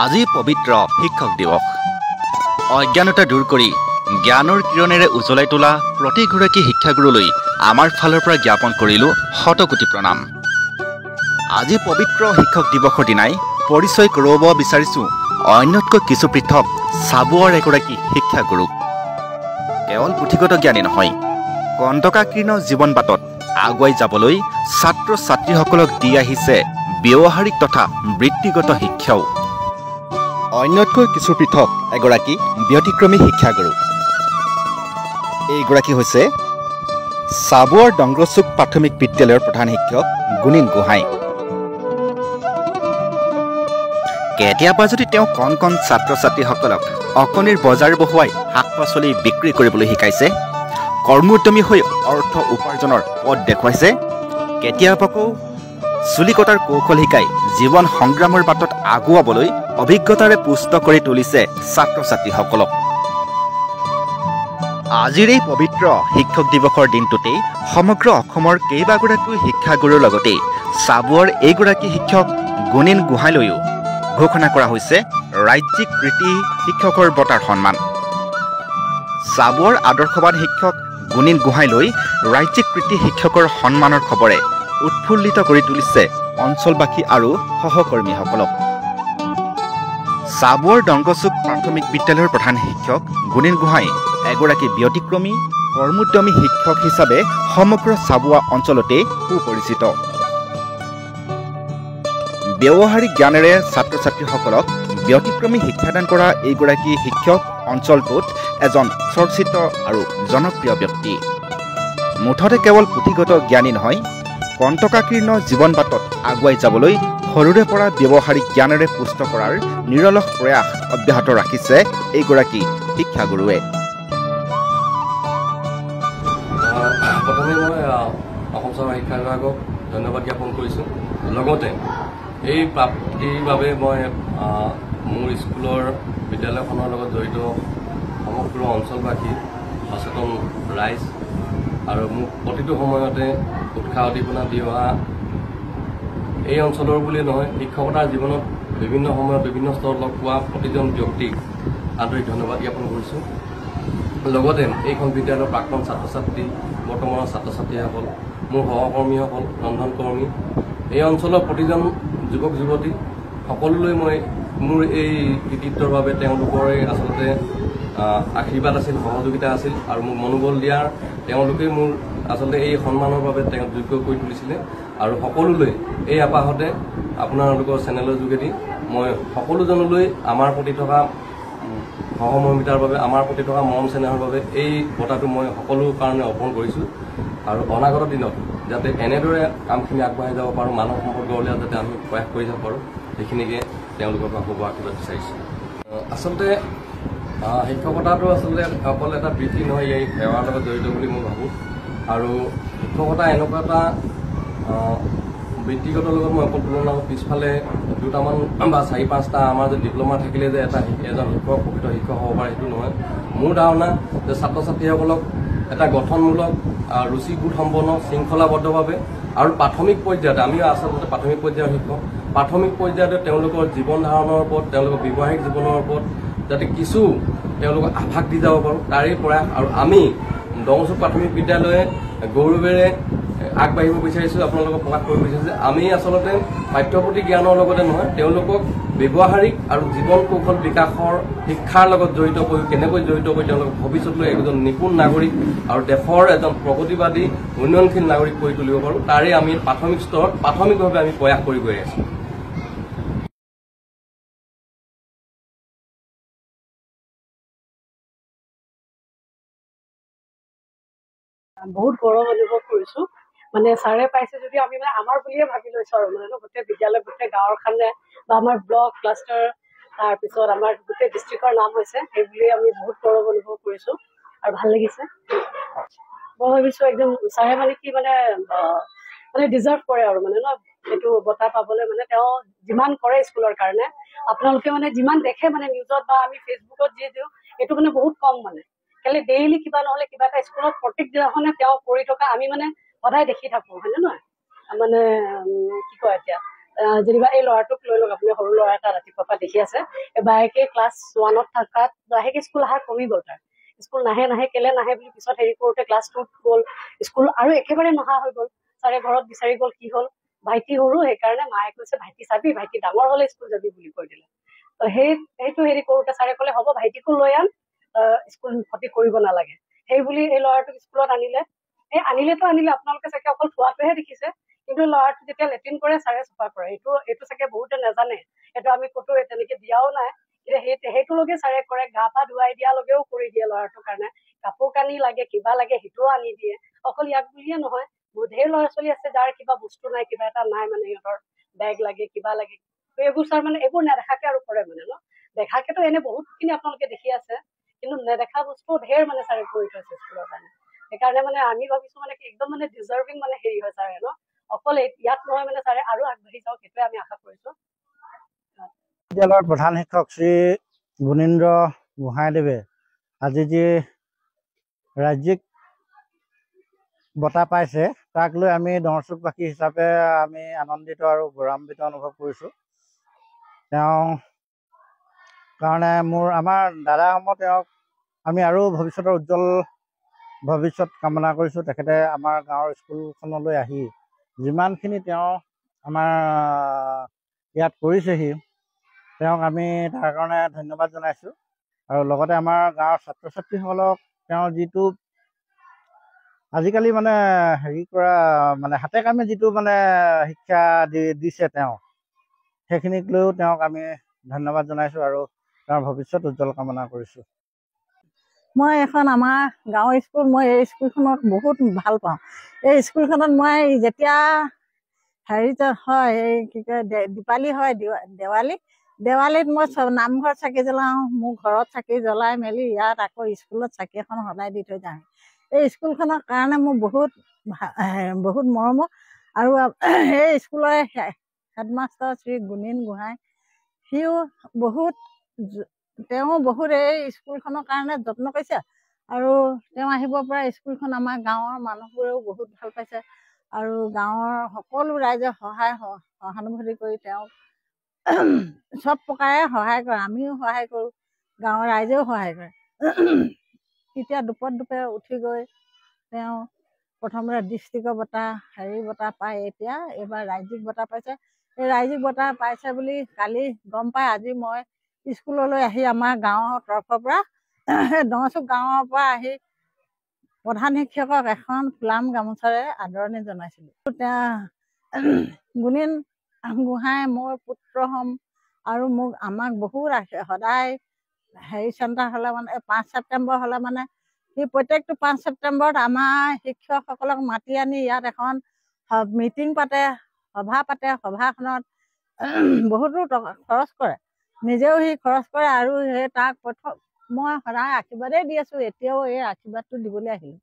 আজি পবিত্ৰ শিক্ষক দিৱস। অজ্ঞানতা দূৰ কৰি জ্ঞানৰ কিৰণেৰে উজ্বলাই তোলা প্ৰতিগৰাকী শিক্ষাগুৰুলৈ আমাৰ ফালৰ পৰা জ্ঞাপন কৰিলোঁ শতকোটি প্ৰণাম। আজি পবিত্ৰ শিক্ষক দিৱসৰ দিনাই পৰিচয় কৰাব বিচাৰিছোঁ অন্যতকৈ কিছু পৃথক চাবুৱাৰ এগৰাকী শিক্ষাগুৰুক। কেৱল পুথিগত জ্ঞানী নহয়, কণ্টকাকীৰ্ণ জীৱন বাটত আগুৱাই যাবলৈ ছাত্ৰ ছাত্ৰীসকলক দি আহিছে ব্যৱহাৰিক তথা বৃত্তিগত শিক্ষাও। অন্যতকৈ কিছু পৃথক এগৰাকী ব্যতিক্ৰমী শিক্ষাগুৰু। এইগৰাকী হৈছে চাবুৱাৰ ডংগৰচুক প্ৰাথমিক বিদ্যালয়ৰ প্ৰধান শিক্ষক গুণীন গোহাঁই। কেতিয়াবা যদি তেওঁ কণ কণ ছাত্ৰ ছাত্ৰীসকলক অকণিৰ বজাৰ বহুৱাই শাক পাচলি বিক্ৰী কৰিবলৈ শিকাইছে, কৰ্মোদ্যমী হৈ অৰ্থ উপাৰ্জনৰ পথ দেখুৱাইছে, কেতিয়াবাকো চুলি কটাৰ কৌশল শিকাই জীৱন সংগ্ৰামৰ বাটত আগুৱাবলৈ অভিজ্ঞতাৰে পুষ্ট কৰি তুলিছে ছাত্ৰ ছাত্ৰীসকলক। আজিৰ এই পবিত্ৰ শিক্ষক দিৱসৰ দিনটোতেই সমগ্ৰ অসমৰ কেইবাগৰাকীও শিক্ষাগুৰুৰ লগতে চাবুৱাৰ এইগৰাকী শিক্ষক গুণীন গোহাঁইলৈও ঘোষণা কৰা হৈছে ৰাজ্যিক কৃতি শিক্ষকৰ বঁটাৰ সন্মান। চাবুৱাৰ আদৰ্শবান শিক্ষক গুণীন গোহাঁইলৈ ৰাজ্যিক কৃতি শিক্ষকৰ সন্মানৰ খবৰে উৎফুল্লিত কৰি তুলিছে অঞ্চলবাসী আৰু সহকৰ্মীসকলক। চাবুৱাৰ ডংগৰচুক প্ৰাথমিক বিদ্যালয়ৰ প্ৰধান শিক্ষক গুণীন গোহাঁই এগৰাকী ব্যতিক্ৰমী কৰ্মোদ্যমী শিক্ষক হিচাপে সমগ্ৰ চাবুৱা অঞ্চলতে সুপৰিচিত। ব্যৱহাৰিক জ্ঞানেৰে ছাত্ৰ ছাত্ৰীসকলক ব্যতিক্ৰমী শিক্ষাদান কৰা এইগৰাকী শিক্ষক অঞ্চলটোত এজন চৰ্চিত আৰু জনপ্ৰিয় ব্যক্তি। মুঠতে কেৱল পুথিগত জ্ঞানী নহয়, কণ্টকাকীৰ্ণ জীৱন বাটত আগুৱাই যাবলৈ সৰুৰে পৰা ব্যৱহাৰিক জ্ঞানেৰে পুষ্ট কৰাৰ নিৰলস প্ৰয়াস অব্যাহত ৰাখিছে এইগৰাকী শিক্ষাগুৰুৱে। প্ৰথমে মই অসম চৰকাৰৰ শিক্ষা বিভাগক ধন্যবাদ জ্ঞাপন কৰিছোঁ। লগতে এই প্ৰাপ্তিৰ বাবে মই মোৰ স্কুলৰ বিদ্যালয়খনৰ লগত জড়িত সমগ্ৰ অঞ্চলবাসী, সচেতন ৰাইজ আৰু মোক প্ৰতিটো সময়তে উৎসাহ উদ্দীপনা দি অহা এই অঞ্চলৰ বুলিয়েই নহয়, শিক্ষকতাৰ জীৱনত বিভিন্ন সময়ত বিভিন্ন স্তৰত লগ পোৱা প্ৰতিজন ব্যক্তিক আন্তৰিক ধন্যবাদ জ্ঞাপন কৰিছোঁ। লগতে এইখন বিদ্যালয়ৰ প্ৰাক্তন ছাত্ৰ ছাত্ৰী, বৰ্তমানৰ ছাত্ৰ ছাত্ৰীসকল, মোৰ সহকৰ্মীসকল, ৰন্ধনকৰ্মী, এই অঞ্চলৰ প্ৰতিজন যুৱক যুৱতী সকলোলৈ মই মোৰ এই কৃতিত্বৰ বাবে তেওঁলোকৰে আচলতে আশীৰ্বাদ আছিল, সহযোগিতা আছিল আৰু মোক মনোবল দিয়াৰ তেওঁলোকেই মোৰ আচলতে এই সন্মানৰ বাবে তেওঁ যোগ্য কৰি তুলিছিলে। আৰু সকলোলৈ এই আপাহতে আপোনালোকৰ চেনেলৰ যোগেদি মই সকলোজনলৈ আমাৰ প্ৰতি থকা সহমৰ্মিতাৰ বাবে, আমাৰ প্ৰতি থকা মৰম চেনেহৰ বাবে এই বঁটাটো মই সকলো কাৰণে অৰ্পণ কৰিছোঁ। আৰু অনাগত দিনত যাতে এনেদৰে কামখিনি আগবঢ়াই যাব পাৰোঁ, মানৱ সম্পদ গঢ়লৈ যাতে আমি প্ৰয়াস কৰি যাব পাৰোঁ, সেইখিনিকে তেওঁলোকৰ পৰা শুভ আশীৰ্বাদ বিচাৰিছোঁ। আচলতে শিক্ষকতাটো আচলতে অকল এটা বৃত্তি নহয়, এই সেৱাৰ লগত জড়িত বুলি মই ভাবোঁ। আৰু শিক্ষকতা এনেকুৱা এটা বৃত্তিগত লগত মই অকল তুলনা কৰোঁ। পিছফালে দুটামান বা 4-5টা আমাৰ যে ডিপ্ল'মা থাকিলে যে এজন শিক্ষক প্ৰকৃত শিক্ষক হ'ব পাৰে, সেইটো নহয়। মোৰ ধাৰণা যে ছাত্ৰ ছাত্ৰীসকলক এটা গঠনমূলক, ৰুচিবোধ সম্পন্ন, শৃংখলাবদ্ধভাৱে আৰু প্ৰাথমিক পৰ্যায়তে, আমিও আচলতে প্ৰাথমিক পৰ্যায়ৰ শিক্ষক, প্ৰাথমিক পৰ্যায়তে তেওঁলোকৰ জীৱন ধাৰণৰ ওপৰত, তেওঁলোকৰ ব্যৱহাৰিক জীৱনৰ ওপৰত যাতে কিছু তেওঁলোকক আভাস দি যাব পাৰোঁ, তাৰেই প্ৰয়াস। আৰু আমি ডংগৰচুক প্ৰাথমিক বিদ্যালয়ে গৌৰৱেৰে আগবাঢ়িব বিচাৰিছোঁ, আপোনালোকক প্ৰকাশ কৰিব বিচাৰিছোঁ যে আমি আচলতে পাঠ্যপুথি জ্ঞানৰ লগতে নহয়, তেওঁলোকক ব্যৱহাৰিক আৰু জীৱন কৌশল বিকাশৰ শিক্ষাৰ লগত জড়িত কৰি, কেনেকৈ জড়িত কৰি তেওঁলোকক ভৱিষ্যতলৈ এজন নিপুণ নাগৰিক আৰু দেশৰ এজন প্ৰগতিবাদী উন্নয়নশীল নাগৰিক কৰি তুলিব পাৰোঁ, তাৰে আমি প্ৰাথমিক স্তৰত প্ৰাথমিকভাৱে আমি প্ৰয়াস কৰি গৈ আছোঁ। বহুত গৌৰৱ অনুভৱ কৰিছোঁ। মানে ছাৰে পাইছে যদি আমি মানে আমাৰ বুলিয়ে ভাবি লৈছোঁ আৰু মানে গোটেই বিদ্যালয়, গোটেই গাঁৱৰ কাৰণে বা আমাৰ ব্লক ক্লাষ্টাৰ, তাৰপিছত আমাৰ গোটেই ডিষ্ট্ৰিক্টৰ নাম হৈছে, সেই বুলি আমি বহুত গৌৰৱ অনুভৱ কৰিছোঁ আৰু ভাল লাগিছে। মই ভাবিছোঁ একদম ছাৰে মানে কি মানে ডিজাৰ্ভ কৰে আৰু মানে এইটো বঁটা পাবলৈ। মানে তেওঁ যিমান কৰে স্কুলৰ কাৰণে, আপোনালোকে মানে যিমান দেখে মানে নিউজত বা আমি ফেচবুকত যি দিওঁ, এইটো মানে বহুত কম। মানে কেলে ডেইলি কিবা নহ'লে কিবা এটা স্কুলত প্ৰত্যেক দিনাখনে তেওঁ কৰি থকা আমি মানে সদায় দেখি থাকোঁ, হয়নে নহয়? মানে কি কয় এতিয়া যেনিবা এই ল'ৰাটোক লৈ লওক, আপুনি সৰু ল'ৰা এটা ৰাতিপুৱাৰ পৰা দেখি আছে, বায়েকে ক্লাছ 1ত থকাত লাহেকে স্কুল অহা কমি গ'ল। তাৰ স্কুল নাহে কেলে নাহে বুলি পিছত হেৰি কৰোঁতে ক্লাছ 2ত গ'ল স্কুল, আৰু একেবাৰে নহা হৈ গ'ল। ছাৰে ঘৰত বিচাৰি গ'ল, কি হ'ল, ভাইটি সৰু, সেইকাৰণে মায়ে কৈছে ভাইটি চাবি, ভাইটি ডাঙৰ হ'লে স্কুল যাবি বুলি কৈ দিলে। তো সেইটো হেৰি কৰোঁতে ছাৰে ক'লে হ'ব ভাইটিকো লৈ আন, স্কুল ক্ষতি কৰিব নালাগে। সেই বুলি এই ল'ৰাটোক স্কুলত আনিলে। আনিলেতো আপোনালোকে চাগে অকল খোৱাটোহে দেখিছে, কিন্তু ল'ৰাটো যেতিয়া লেট্ৰিন কৰে ছাৰে চফা কৰে। এইটো চাগে বহুতে নাজানে, এইটো আমি ক'তো তেনেকে দিয়াও নাই। কিন্তু সেইটোলৈকে ছাৰে কৰে, গা পা ধুৱাই দিয়ালৈকেও কৰি দিয়ে ল'ৰাটোৰ কাৰণে। কাপোৰ কানি লাগে, কিবা লাগে, সেইটোও আনি দিয়ে। অকল ইয়াক বুলিয়ে নহয়, ঢেৰ ল'ৰা ছোৱালী আছে যাৰ কিবা বস্তু নাই, কিবা এটা নাই, মানে সিহঁতৰ বেগ লাগে, কিবা লাগে, এইবোৰ ছাৰ মানে এইবোৰ নেদেখাকে আৰু কৰে মানে ন। দেখাকেতো এনে বহুতখিনি আপোনালোকে দেখি আছে, কিন্তু নেদেখা বস্তু ঢেৰ মানে ছাৰে কৰি থৈছে স্কুলৰ কাৰণে। সেইকাৰণে মানে আমি ভাবিছো মানে কি একদম মানে ডিজাৰ্ভিং মানে হেৰি হয় ছাৰে ন, অকল ইয়াত নহয় মানে ছাৰে আৰু আগবাঢ়ি যাওক, সেইটোৱে আমি আশা কৰিছো। বিদ্যালয়ৰ প্ৰধান শিক্ষক শ্ৰী গুণীন্দ্ৰ গোহাঁইদেৱে আজি যি ৰাজ্যিক বঁটা পাইছে, তাক লৈ আমি দৰ্শকবাসী হিচাপে আমি আনন্দিত আৰু গৌৰৱান্বিত অনুভৱ কৰিছোঁ। তেওঁ কাৰণে আমাৰ দাদাসমূহ তেওঁক আমি আৰু ভৱিষ্যতৰ উজ্জ্বল ভৱিষ্যত কামনা কৰিছোঁ। তেখেতে আমাৰ গাঁৱৰ স্কুলখনলৈ আহি যিমানখিনি তেওঁ আমাৰ ইয়াত কৰিছেহি, তেওঁক আমি তাৰ কাৰণে ধন্যবাদ জনাইছোঁ। আৰু লগতে আমাৰ গাঁৱৰ ছাত্ৰ ছাত্ৰীসকলক তেওঁ যিটো আজিকালি মানে হেৰি কৰা মানে হাতে কামে যিটো মানে শিক্ষা দিছে তেওঁ, সেইখিনিক লৈও তেওঁক আমি ধন্যবাদ জনাইছোঁ আৰু তেওঁৰ ভৱিষ্যত উজ্জ্বল কামনা কৰিছোঁ। মই এখন আমাৰ গাঁৱৰ স্কুল, মই এই স্কুলখনক বহুত ভাল পাওঁ। এই স্কুলখনত মই যেতিয়া হেৰিত হয়, এই কি কয় দীপাৱলী হয়, দেৱালীত মই নামঘৰত চাকি জ্বলাওঁ। মোৰ ঘৰত চাকি জ্বলাই মেলি ইয়াত আকৌ স্কুলত চাকি এখন সদায় দি থৈ যাওঁ। এই স্কুলখনৰ কাৰণে মোৰ বহুত মৰমৰ। আৰু এই স্কুলৰ হেডমাষ্টাৰ শ্ৰী গুণীন গোহাঁই, তেওঁ বহুত এই স্কুলখনৰ কাৰণে যত্ন কৰিছে। আৰু তেওঁ আহিব পৰা স্কুলখন আমাৰ গাঁৱৰ মানুহবোৰেও বহুত ভাল পাইছে। আৰু গাঁৱৰ সকলো ৰাইজে সহানুভূতি কৰি তেওঁক চব প্ৰকাৰে সহায় কৰে, আমিও সহায় কৰোঁ, গাঁৱৰ ৰাইজেও সহায় কৰে। এতিয়া দুপে উঠি গৈ তেওঁ প্ৰথমতে ডিষ্ট্ৰিক্টৰ বঁটা পায়, এইবাৰ ৰাজ্যিক বঁটা পাইছে। এই ৰাজ্যিক বঁটা পাইছে বুলি কালি গম পাই আজি মই স্কুললৈ আহি আমাৰ গাঁৱৰ তৰফৰ পৰা দহচুক গাঁৱৰ পৰা আহি প্ৰধান শিক্ষকক এখন ফুলাম গামোচাৰে আদৰণি জনাইছিলোঁ। গুণীন গোহাঁই মোৰ পুত্ৰ হ'ম আৰু আমাক বহুত সদায় হেৰি চেণ্টাৰ হ'লে মানে 5 ছেপ্টেম্বৰ হ'লে মানে সি প্ৰত্যেকটো 5 ছেপ্টেম্বৰত আমাৰ শিক্ষকসকলক মাতি আনি ইয়াত এখন মিটিং পাতে, সভা পাতে। সভাখনত বহুতো খৰচ কৰে, নিজেও সি খৰচ কৰে। আৰু তাক মই সদায় আশীৰ্বাদেই দি আছোঁ, এতিয়াও এই আশীৰ্বাদটো দিবলৈ আহিলোঁ।